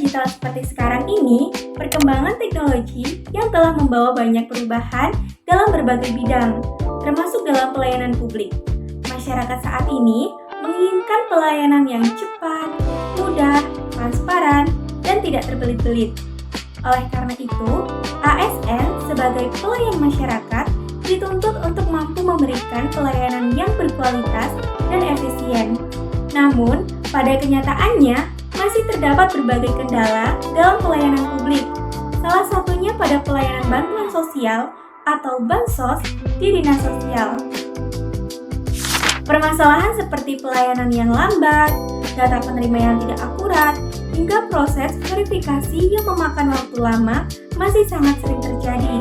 digital seperti sekarang ini, perkembangan teknologi yang telah membawa banyak perubahan dalam berbagai bidang, termasuk dalam pelayanan publik. Masyarakat saat ini menginginkan pelayanan yang cepat, mudah, transparan, dan tidak terbelit-belit. Oleh karena itu, ASN sebagai pelayan masyarakat dituntut untuk mampu memberikan pelayanan yang berkualitas dan efisien. Namun, pada kenyataannya, masih terdapat berbagai kendala dalam pelayanan publik. Salah satunya pada pelayanan bantuan sosial atau bansos di dinas sosial. Permasalahan seperti pelayanan yang lambat, data penerima yang tidak akurat, hingga proses verifikasi yang memakan waktu lama masih sangat sering terjadi.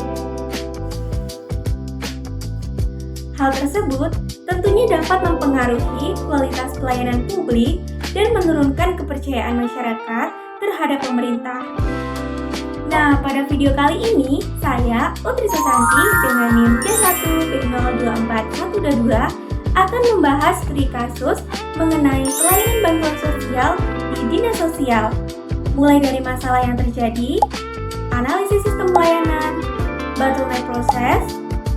Hal tersebut tentunya dapat mempengaruhi kualitas pelayanan publik dan menurunkan kepercayaan masyarakat terhadap pemerintah. Nah, pada video kali ini, saya, Putri Susanti, dengan NIM C1B024122 akan membahas studi kasus mengenai pelayanan bantuan sosial di dinas sosial, mulai dari masalah yang terjadi, analisis sistem pelayanan, bottleneck proses,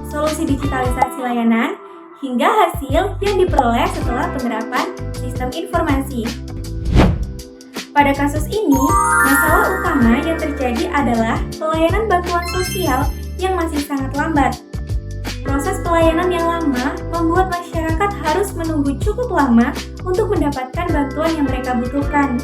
solusi digitalisasi layanan, hingga hasil yang diperoleh setelah penerapan sistem informasi. Pada kasus ini, masalah utama yang terjadi adalah pelayanan bantuan sosial yang masih sangat lambat. Proses pelayanan yang lama membuat masyarakat harus menunggu cukup lama untuk mendapatkan bantuan yang mereka butuhkan.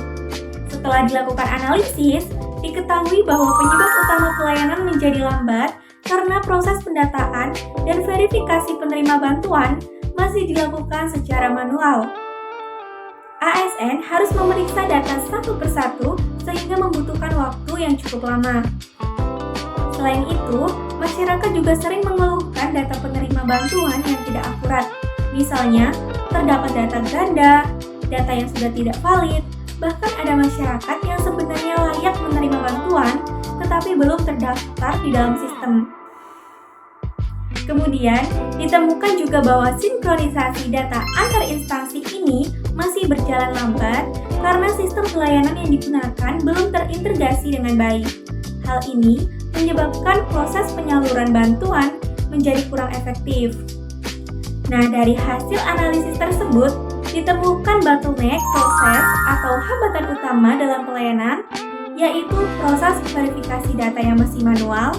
Setelah dilakukan analisis, diketahui bahwa penyebab utama pelayanan menjadi lambat karena proses pendataan dan verifikasi penerima bantuan masih dilakukan secara manual. ASN harus memeriksa data satu persatu sehingga membutuhkan waktu yang cukup lama. Selain itu, masyarakat juga sering mengeluhkan data penerima bantuan yang tidak akurat. Misalnya, terdapat data ganda, data yang sudah tidak valid, bahkan ada masyarakat yang sebenarnya layak menerima bantuan tetapi belum terdaftar di dalam sistem. Kemudian, ditemukan juga bahwa sinkronisasi data antar instansi ini masih berjalan lambat karena sistem pelayanan yang digunakan belum terintegrasi dengan baik. Hal ini menyebabkan proses penyaluran bantuan menjadi kurang efektif. Nah, dari hasil analisis tersebut, ditemukan bottleneck proses atau hambatan utama dalam pelayanan, yaitu proses verifikasi data yang masih manual,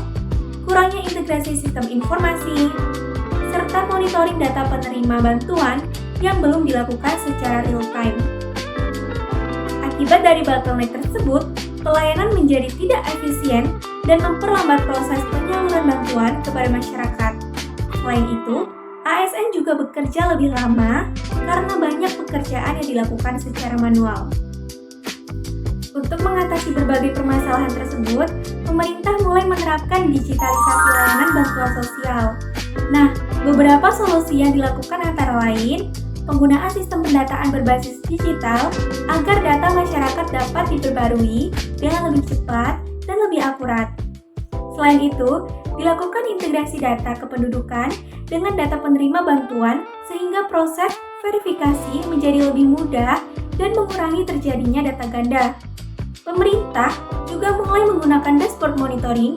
kurangnya integrasi sistem informasi, serta monitoring data penerima bantuan yang belum dilakukan secara real-time. Akibat dari bottleneck tersebut, pelayanan menjadi tidak efisien dan memperlambat proses penyaluran bantuan kepada masyarakat. Selain itu, ASN juga bekerja lebih lama karena banyak pekerjaan yang dilakukan secara manual. Untuk mengatasi berbagai permasalahan tersebut, pemerintah mulai menerapkan digitalisasi layanan bantuan sosial. Nah, beberapa solusi yang dilakukan antara lain, penggunaan sistem pendataan berbasis digital agar data masyarakat dapat diperbarui dengan lebih cepat dan lebih akurat. Selain itu, dilakukan integrasi data kependudukan dengan data penerima bantuan sehingga proses verifikasi menjadi lebih mudah dan mengurangi terjadinya data ganda. Pemerintah juga mulai menggunakan dashboard monitoring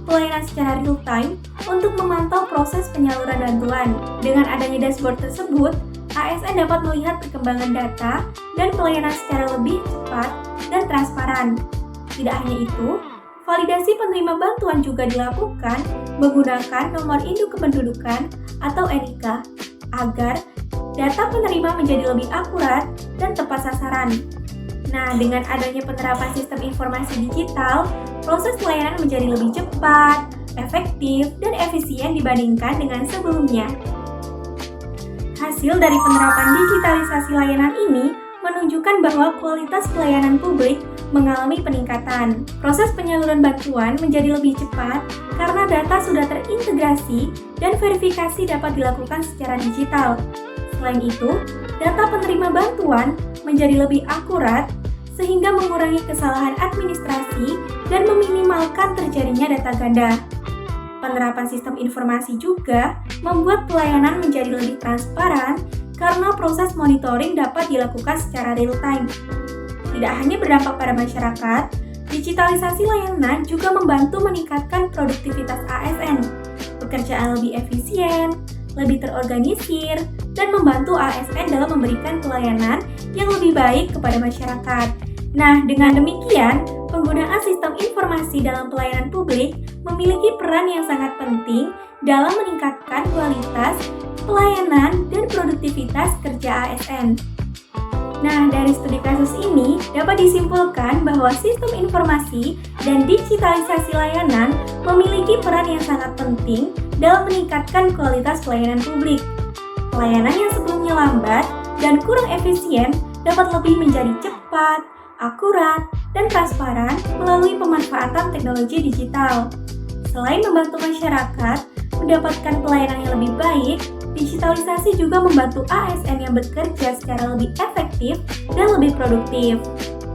pelayanan secara real-time untuk memantau proses penyaluran bantuan. Dengan adanya dashboard tersebut, ASN dapat melihat perkembangan data dan pelayanan secara lebih cepat dan transparan. Tidak hanya itu, validasi penerima bantuan juga dilakukan menggunakan nomor induk kependudukan atau NIK agar data penerima menjadi lebih akurat dan tepat sasaran. Nah, dengan adanya penerapan sistem informasi digital, proses pelayanan menjadi lebih cepat, efektif, dan efisien dibandingkan dengan sebelumnya. Hasil dari penerapan digitalisasi layanan ini menunjukkan bahwa kualitas pelayanan publik mengalami peningkatan. Proses penyaluran bantuan menjadi lebih cepat karena data sudah terintegrasi dan verifikasi dapat dilakukan secara digital. Selain itu, data penerima bantuan menjadi lebih akurat sehingga mengurangi kesalahan administrasi dan meminimalkan terjadinya data ganda. Penerapan sistem informasi juga membuat pelayanan menjadi lebih transparan karena proses monitoring dapat dilakukan secara real-time. Tidak hanya berdampak pada masyarakat, Digitalisasi layanan juga membantu meningkatkan produktivitas ASN, pekerjaan lebih efisien, lebih terorganisir, dan membantu ASN dalam memberikan pelayanan yang lebih baik kepada masyarakat. Nah, dengan demikian, penggunaan sistem informasi dalam pelayanan publik memiliki peran yang sangat penting dalam meningkatkan kualitas pelayanan dan produktivitas kerja ASN. Nah, dari studi kasus ini dapat disimpulkan bahwa sistem informasi dan digitalisasi layanan memiliki peran yang sangat penting dalam meningkatkan kualitas pelayanan publik. Pelayanan yang sebelumnya lambat dan kurang efisien dapat lebih menjadi cepat, akurat, dan transparan melalui pemanfaatan teknologi digital. Selain membantu masyarakat mendapatkan pelayanan yang lebih baik, digitalisasi juga membantu ASN yang bekerja secara lebih efektif dan lebih produktif.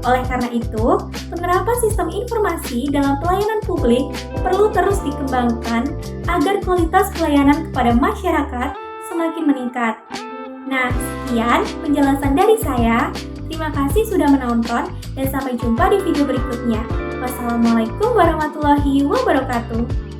Oleh karena itu, penerapan sistem informasi dalam pelayanan publik perlu terus dikembangkan agar kualitas pelayanan kepada masyarakat semakin meningkat. Nah, sekian penjelasan dari saya. Terima kasih sudah menonton dan sampai jumpa di video berikutnya. Wassalamualaikum warahmatullahi wabarakatuh.